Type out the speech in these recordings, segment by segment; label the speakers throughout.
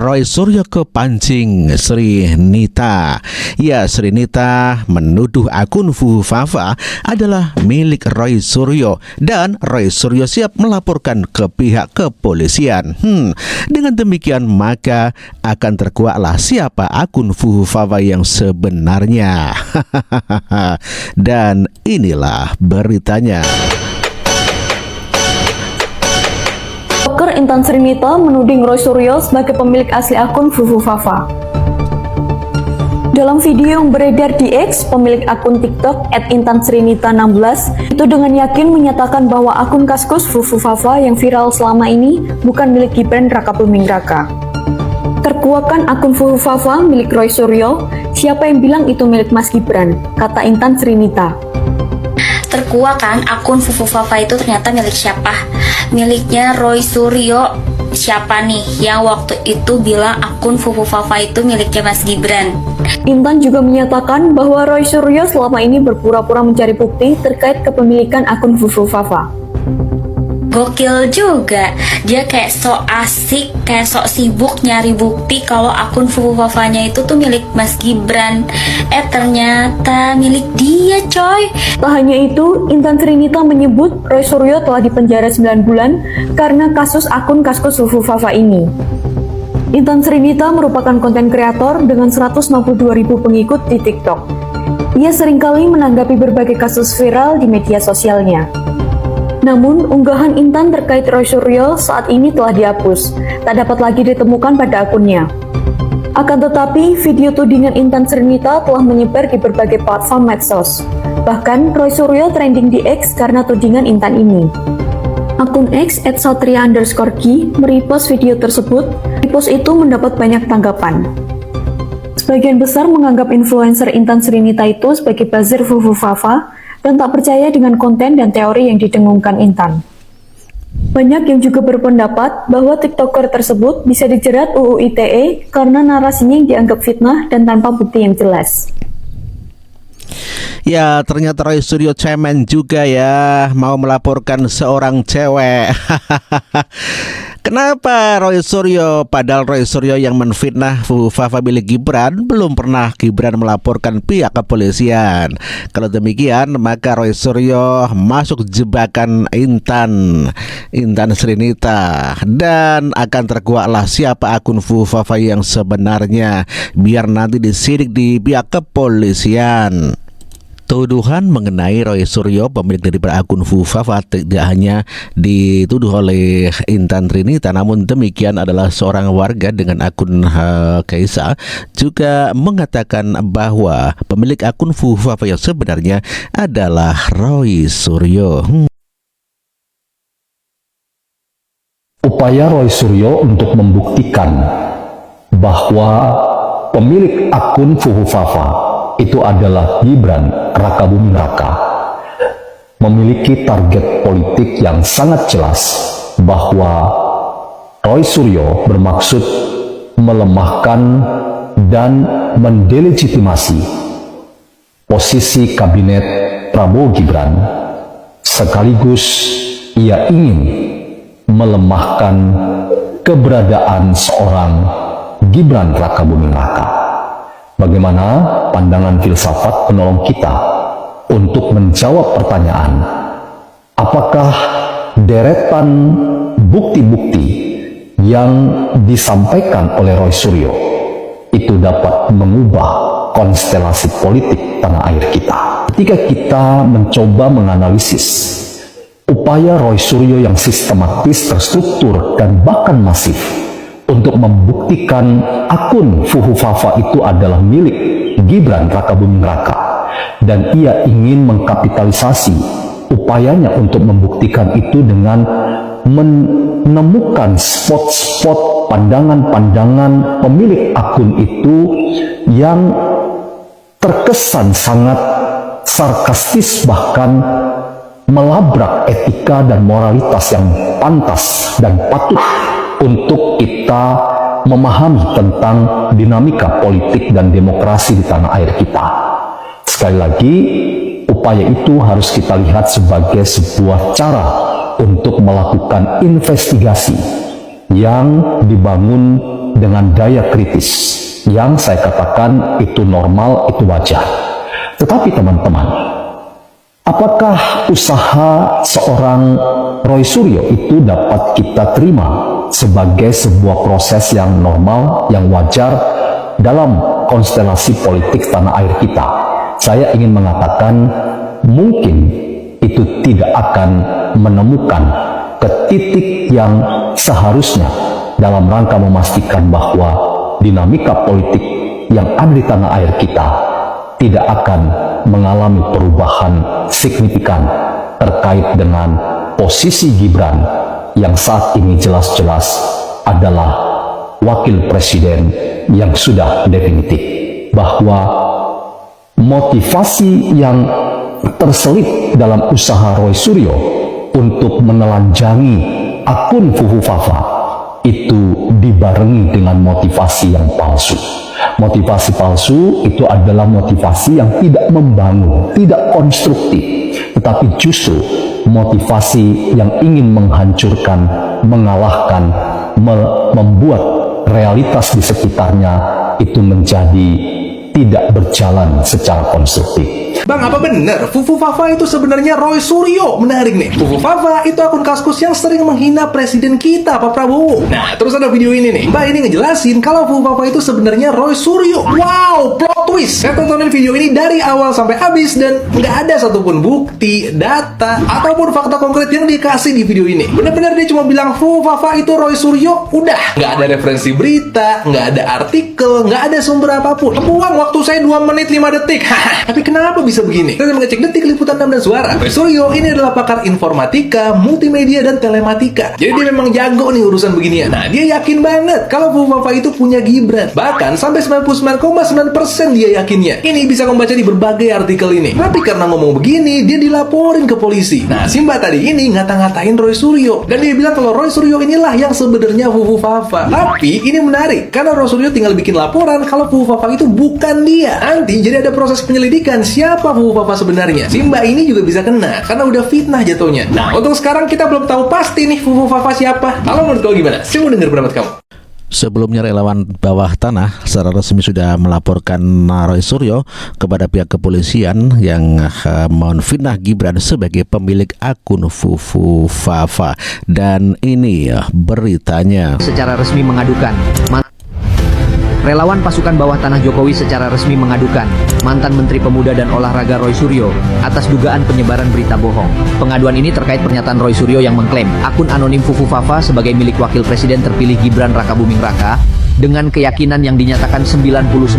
Speaker 1: Roy Suryo kepancing Sri Nita. Ya, Sri Nita menuduh akun Fufu Fafa adalah milik Roy Suryo dan Roy Suryo siap melaporkan ke pihak kepolisian. Dengan demikian maka akan terkuaklah siapa akun Fufu Fafa yang sebenarnya. Dan inilah beritanya.
Speaker 2: TikToker Intan Sri Nita menuding Roy Suryo sebagai pemilik asli akun Fufu Fafa. Dalam video yang beredar di X, pemilik akun TikTok @intansrinita16 itu dengan yakin menyatakan bahwa akun Kaskus Fufu Fafa yang viral selama ini bukan milik Gibran Rakabuming Raka. Terkuakkan akun Fufu Fafa milik Roy Suryo, siapa yang bilang itu milik Mas Gibran, kata Intan Sri Nita.
Speaker 3: Terkuak kan akun Fufu Fafa itu ternyata milik siapa? Miliknya Roy Suryo. Siapa nih yang waktu itu bilang akun Fufu Fafa itu miliknya Mas Gibran?
Speaker 2: Intan juga menyatakan bahwa Roy Suryo selama ini berpura-pura mencari bukti terkait kepemilikan akun Fufu Fafa.
Speaker 3: Gokil juga, dia kayak sok asik, kayak sok sibuk nyari bukti kalau akun Fufu Fafanya itu tuh milik Mas Gibran. Ternyata milik dia, coy.
Speaker 2: Tak hanya itu, Intan Sri Nita menyebut Roy Suryo telah dipenjara 9 bulan karena kasus akun Kaskus Fufu Fafa ini. Intan Sri Nita merupakan konten kreator dengan 162.000 pengikut di TikTok. Ia seringkali menanggapi berbagai kasus viral di media sosialnya. Namun, unggahan Intan terkait Roy Suryo saat ini telah dihapus, tak dapat lagi ditemukan pada akunnya. Akan tetapi, video tudingan Intan Sri Nita telah menyebar di berbagai platform medsos. Bahkan, Roy Suryo trending di X karena tudingan Intan ini. Akun X @satria_gi merepost video tersebut. Repost itu mendapat banyak tanggapan. Sebagian besar menganggap influencer Intan Sri Nita itu sebagai buzzer Fufu Fafa dan tak percaya dengan konten dan teori yang didengungkan Intan. Banyak yang juga berpendapat bahwa TikToker tersebut bisa dijerat UU ITE karena narasinya yang dianggap fitnah dan tanpa bukti yang jelas.
Speaker 1: Ya, ternyata Roy Suryo cemen juga ya, mau melaporkan seorang cewek. Kenapa Roy Suryo? Padahal Roy Suryo yang menfitnah Fufu Fafa milik Gibran, belum pernah Gibran melaporkan pihak kepolisian. Kalau demikian, maka Roy Suryo masuk jebakan Intan Sri Nita, dan akan terkuaklah siapa akun Fufu Fafa yang sebenarnya, biar nanti disidik di pihak kepolisian. Tuduhan mengenai Roy Suryo, pemilik dari akun Fufu Fafa, tidak hanya dituduh oleh Intan Sri Nita, namun demikian adalah seorang warga dengan akun Kaisa juga mengatakan bahwa pemilik akun Fufu Fafa yang sebenarnya adalah Roy Suryo.
Speaker 4: Upaya Roy Suryo untuk membuktikan bahwa pemilik akun Fufu Fafa itu adalah Gibran Rakabuming Raka memiliki target politik yang sangat jelas bahwa Roy Suryo bermaksud melemahkan dan mendelegitimasi posisi kabinet Prabowo Gibran, sekaligus ia ingin melemahkan keberadaan seorang Gibran Rakabuming Raka. Bagaimana pandangan filsafat penolong kita untuk menjawab pertanyaan, apakah deretan bukti-bukti yang disampaikan oleh Roy Suryo itu dapat mengubah konstelasi politik tanah air kita? Ketika kita mencoba menganalisis upaya Roy Suryo yang sistematis, terstruktur, dan bahkan masif untuk membuktikan akun Fufu Fafa itu adalah milik Gibran Rakabuming Raka, dan ia ingin mengkapitalisasi upayanya untuk membuktikan itu dengan menemukan spot-spot pandangan-pandangan pemilik akun itu yang terkesan sangat sarkastis, bahkan melabrak etika dan moralitas yang pantas dan patut untuk kita memahami tentang dinamika politik dan demokrasi di tanah air kita. Sekali lagi, upaya itu harus kita lihat sebagai sebuah cara untuk melakukan investigasi yang dibangun dengan daya kritis yang saya katakan itu normal, itu wajar. Tetapi teman-teman, apakah usaha seorang Roy Suryo itu dapat kita terima sebagai sebuah proses yang normal, yang wajar dalam konstelasi politik tanah air kita? Saya ingin mengatakan mungkin itu tidak akan menemukan ke titik yang seharusnya dalam rangka memastikan bahwa dinamika politik yang ada di tanah air kita tidak akan mengalami perubahan signifikan terkait dengan posisi Gibran yang saat ini jelas-jelas adalah wakil presiden yang sudah definitif. Bahwa motivasi yang terselip dalam usaha Roy Suryo untuk menelanjangi akun Fufu Fafa itu dibarengi dengan motivasi yang palsu. Motivasi palsu itu adalah motivasi yang tidak membangun, tidak konstruktif, tetapi justru motivasi yang ingin menghancurkan, mengalahkan, membuat realitas di sekitarnya itu menjadi tidak berjalan secara konstruktif.
Speaker 5: Bang, apa benar Fufu Fafa itu sebenarnya Roy Suryo? Menarik nih. Fufu Fafa itu akun Kaskus yang sering menghina presiden kita, Pak Prabowo. Nah, terus ada video ini nih. Mbak ini ngejelasin kalau Fufu Fafa itu sebenarnya Roy Suryo. Wow, plot twist. Saya tontonin video ini dari awal sampai habis dan nggak ada satupun bukti, data, ataupun fakta konkret yang dikasih di video ini. Benar-benar dia cuma bilang Fufu Fafa itu Roy Suryo, udah. Nggak ada referensi berita, nggak ada artikel, nggak ada sumber apapun. Kebuang waktu saya 2 menit 5 detik. Tapi kenapa bisa begini? Kita mengecek Detik Liputan 6 dan Suara. Roy Suryo ini adalah pakar informatika, multimedia, dan telematika. Jadi dia memang jago nih urusan beginian. Nah, dia yakin banget kalau Fufu Fafa itu punya Gibran. Bahkan sampai 99,9% dia yakinnya. Ini bisa membaca di berbagai artikel ini. Tapi karena ngomong begini, dia dilaporin ke polisi. Nah, si Mbak tadi ini ngata-ngatain Roy Suryo. Dan dia bilang kalau Roy Suryo inilah yang sebenarnya Fufu Fafa. Tapi ini menarik, karena Roy Suryo tinggal bikin laporan kalau Fufu Fafa itu bukan dia. Nanti jadi ada proses penyelidikan siapa Fufu Fafa sebenarnya. Si Mbak ini juga bisa kena karena udah fitnah jatuhnya. Nah, untuk sekarang kita belum tahu pasti nih Fufu Fafa siapa. Kalau menurut kau gimana? Saya mau dengar pendapat kamu.
Speaker 1: Sebelumnya relawan bawah tanah secara resmi sudah melaporkan Roy Suryo kepada pihak kepolisian yang menfitnah Gibran sebagai pemilik akun Fufu Fafa. Dan ini beritanya.
Speaker 6: Secara resmi mengadukan relawan pasukan bawah tanah Jokowi secara resmi mengadukan mantan Menteri Pemuda dan Olahraga Roy Suryo atas dugaan penyebaran berita bohong. Pengaduan ini terkait pernyataan Roy Suryo yang mengklaim akun anonim Fufu Fafa sebagai milik Wakil Presiden terpilih Gibran Rakabuming Raka dengan keyakinan yang dinyatakan 99,9%.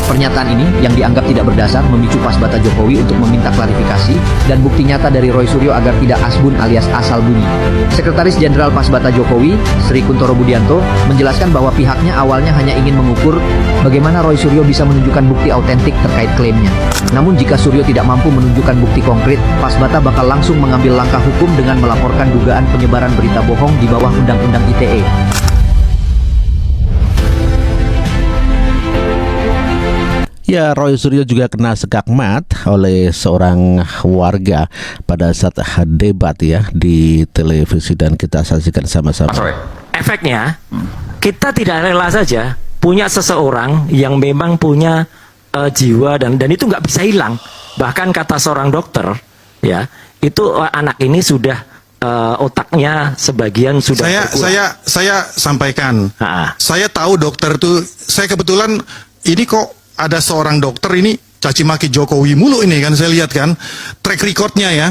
Speaker 6: Pernyataan ini yang dianggap tidak berdasar memicu Pasbata Jokowi untuk meminta klarifikasi dan bukti nyata dari Roy Suryo agar tidak asbun alias asal bunyi. Sekretaris Jenderal Pasbata Jokowi, Sri Kuntoro Budianto, menjelaskan bahwa pihaknya awalnya hanya ingin mengukur bagaimana Roy Suryo bisa menunjukkan bukti autentik terkait klaimnya. Namun jika Suryo tidak mampu menunjukkan bukti konkret, Pasbata bakal langsung mengambil langkah hukum dengan melaporkan dugaan penyebaran berita bohong di bawah Undang-Undang ITE.
Speaker 1: Ya, Roy Suryo juga kena sekakmat oleh seorang warga pada saat debat ya di televisi, dan kita saksikan sama-sama.
Speaker 7: Efeknya, kita tidak rela saja punya seseorang yang memang punya jiwa dan itu nggak bisa hilang. Bahkan kata seorang dokter, ya itu anak ini sudah otaknya sebagian sudah
Speaker 8: saya sampaikan. Saya tahu dokter tuh, saya kebetulan ini kok ada seorang dokter ini caci maki Jokowi mulu ini kan, saya lihat kan track recordnya ya,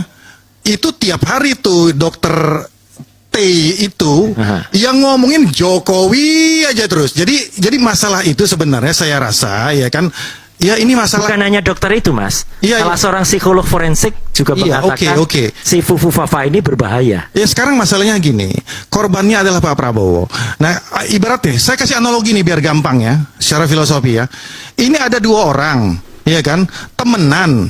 Speaker 8: itu tiap hari tuh dokter T itu yang ngomongin Jokowi aja terus. Jadi masalah itu sebenarnya saya rasa ya kan, ya ini masalah
Speaker 7: bukan hanya dokter itu mas, salah seorang psikolog forensik juga mengatakan si Fufu Fafa ini berbahaya.
Speaker 8: Ya sekarang masalahnya gini, korbannya adalah Pak Prabowo. Nah ibaratnya saya kasih analogi nih biar gampang ya, secara filosofi ya. Ini ada 2 orang, ya kan, temenan.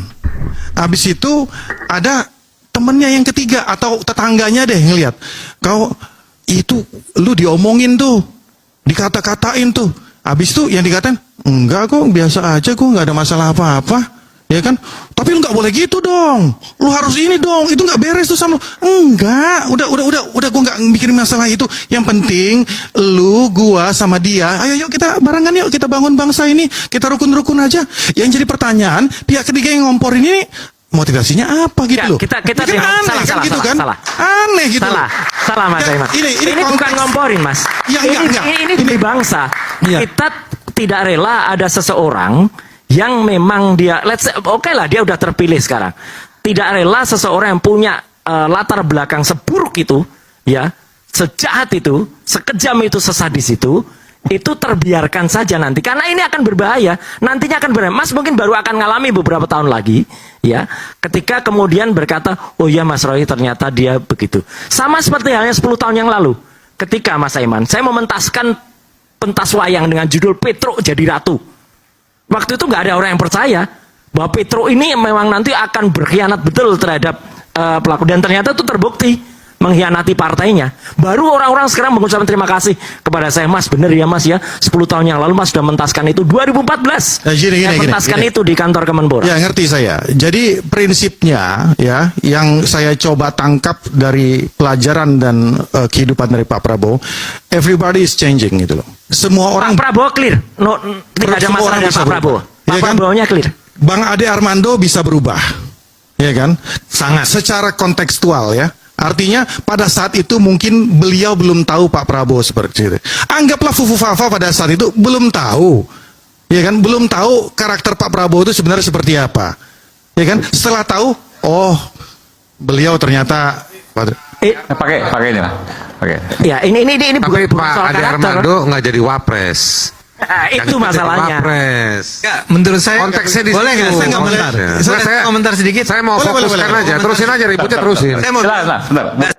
Speaker 8: Habis itu ada temennya yang ketiga atau tetangganya deh ngeliat, kau itu lu diomongin tuh, dikata-katain tuh. Habis itu yang dikatain, enggak kok biasa aja, kok nggak ada masalah apa-apa, ya kan. Tapi lu nggak boleh gitu dong. Lu harus ini dong. Itu nggak beres tuh sama lu. Enggak. Udah gua nggak mikirin masalah itu. Yang penting lu, gua sama dia. Ayo yuk kita barengan yuk kita bangun bangsa ini. Kita rukun-rukun aja. Yang jadi pertanyaan, pihak ketiga yang ngomporin ini motivasinya apa gitu
Speaker 7: Ya,
Speaker 8: loh?
Speaker 7: kita
Speaker 8: Ini kan aneh kan gitu kan? Aneh gitu.
Speaker 7: Salah Mas
Speaker 8: Ya,
Speaker 7: Aiman. Ini bukan
Speaker 8: konteks.
Speaker 7: ngomporin Mas.
Speaker 8: Ya, enggak.
Speaker 7: Ini demi bangsa.
Speaker 8: Iya.
Speaker 7: Kita tidak rela ada seseorang yang memang dia, let's say, oke lah dia udah terpilih sekarang. Tidak rela seseorang yang punya latar belakang seburuk itu, ya, sejahat itu, sekejam itu, sesadis itu terbiarkan saja nanti, karena ini akan berbahaya. Nantinya akan berbahaya. Mas mungkin baru akan ngalami beberapa tahun lagi, ya, ketika kemudian berkata, oh ya Mas Roy ternyata dia begitu. Sama seperti halnya 10 tahun yang lalu, ketika Mas Aiman, saya mementaskan pentas wayang dengan judul Petruk Jadi Ratu. Waktu itu nggak ada orang yang percaya bahwa Petruk ini memang nanti akan berkhianat betul terhadap pelaku, dan ternyata itu terbukti mengkhianati partainya. Baru orang-orang sekarang mengucapkan terima kasih kepada saya, Mas, bener ya Mas ya, 10 tahun yang lalu Mas sudah mentaskan itu, 2014 saya mentaskan itu di kantor Kemenpora.
Speaker 8: Ya ngerti saya. Jadi prinsipnya ya yang saya coba tangkap dari pelajaran dan kehidupan dari Pak Prabowo, everybody is changing gitu loh. Semua orang.
Speaker 7: Pak Prabowo clear, tidak ada
Speaker 8: semua
Speaker 7: masalah
Speaker 8: orang
Speaker 7: dengan
Speaker 8: bisa
Speaker 7: Pak Prabowo.
Speaker 8: berubah.
Speaker 7: Pak
Speaker 8: Ya kan?
Speaker 7: Prabowo-nya clear.
Speaker 8: Bang Ade Armando bisa berubah, ya kan? Sangat. Secara kontekstual ya. Artinya pada saat itu mungkin beliau belum tahu Pak Prabowo seperti itu. Anggaplah Fufu Fafa pada saat itu belum tahu, ya kan? Belum tahu karakter Pak Prabowo itu sebenarnya seperti apa, ya kan? Setelah tahu, oh beliau ternyata
Speaker 9: pakai ini lah. Pakai.
Speaker 7: Ya ini
Speaker 10: Tapi
Speaker 7: bukan
Speaker 10: Pak
Speaker 7: soal
Speaker 10: Ade
Speaker 7: karakter.
Speaker 10: Armando nggak jadi wapres.
Speaker 7: Itu masalahnya.
Speaker 10: Wapres.
Speaker 5: Menurut saya
Speaker 10: Konteksnya di
Speaker 5: boleh
Speaker 10: situ.
Speaker 5: nggak saya komentar?
Speaker 10: Konteksnya.
Speaker 5: Saya komentar sedikit.
Speaker 10: Saya mau
Speaker 8: Boleh,
Speaker 10: fokuskan
Speaker 8: boleh.
Speaker 10: aja. Terusin aja ributnya terusin.
Speaker 5: Saya mau
Speaker 9: Sebentar.